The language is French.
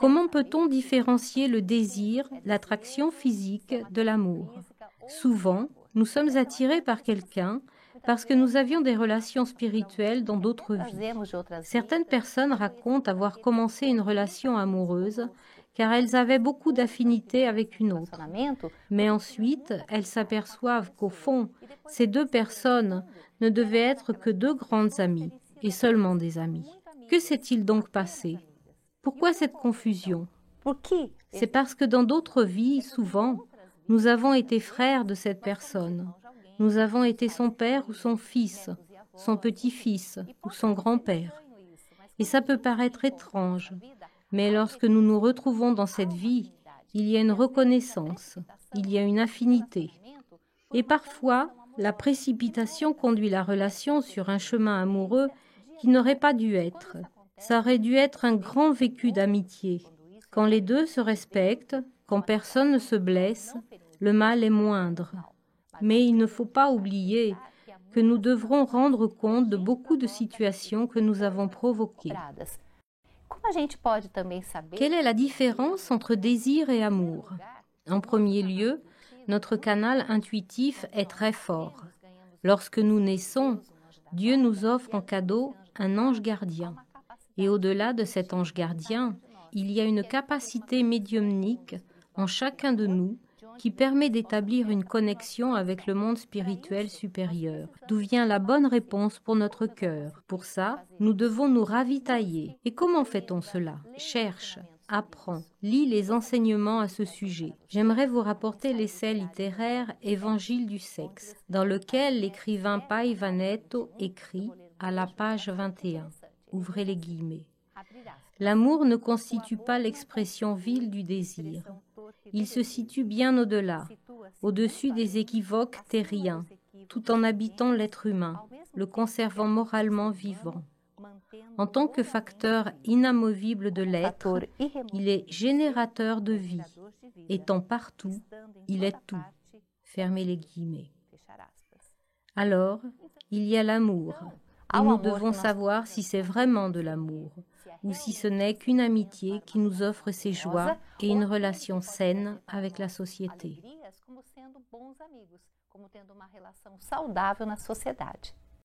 Comment peut-on différencier le désir, l'attraction physique de l'amour? Souvent, nous sommes attirés par quelqu'un parce que nous avions des relations spirituelles dans d'autres vies. Certaines personnes racontent avoir commencé une relation amoureuse car elles avaient beaucoup d'affinités avec une autre. Mais ensuite, elles s'aperçoivent qu'au fond, ces deux personnes ne devaient être que deux grandes amies, et seulement des amies. Que s'est-il donc passé? Pourquoi cette confusion? C'est parce que dans d'autres vies, souvent, nous avons été frères de cette personne. Nous avons été son père ou son fils, son petit-fils ou son grand-père. Et ça peut paraître étrange, mais lorsque nous nous retrouvons dans cette vie, il y a une reconnaissance, il y a une affinité. Et parfois, la précipitation conduit la relation sur un chemin amoureux qui n'aurait pas dû être. Ça aurait dû être un grand vécu d'amitié. Quand les deux se respectent, quand personne ne se blesse, le mal est moindre. Mais il ne faut pas oublier que nous devrons rendre compte de beaucoup de situations que nous avons provoquées. Quelle est la différence entre désir et amour? En premier lieu, notre canal intuitif est très fort. Lorsque nous naissons, Dieu nous offre en cadeau un ange gardien. Et au-delà de cet ange gardien, il y a une capacité médiumnique en chacun de nous qui permet d'établir une connexion avec le monde spirituel supérieur, d'où vient la bonne réponse pour notre cœur. Pour ça, nous devons nous ravitailler. Et comment fait-on cela? Cherche, apprends, lis les enseignements à ce sujet. J'aimerais vous rapporter l'essai littéraire Évangile du sexe, dans lequel l'écrivain Pai Vanetto écrit à la page 21. Ouvrez les guillemets. L'amour ne constitue pas l'expression vile du désir. Il se situe bien au-delà, au-dessus des équivoques terriens, tout en habitant l'être humain, le conservant moralement vivant. En tant que facteur inamovible de l'être, il est générateur de vie. Étant partout, il est tout. Fermez les guillemets. Alors, il y a l'amour. Et nous devons savoir si c'est vraiment de l'amour ou si ce n'est qu'une amitié qui nous offre ses joies et une relation saine avec la société.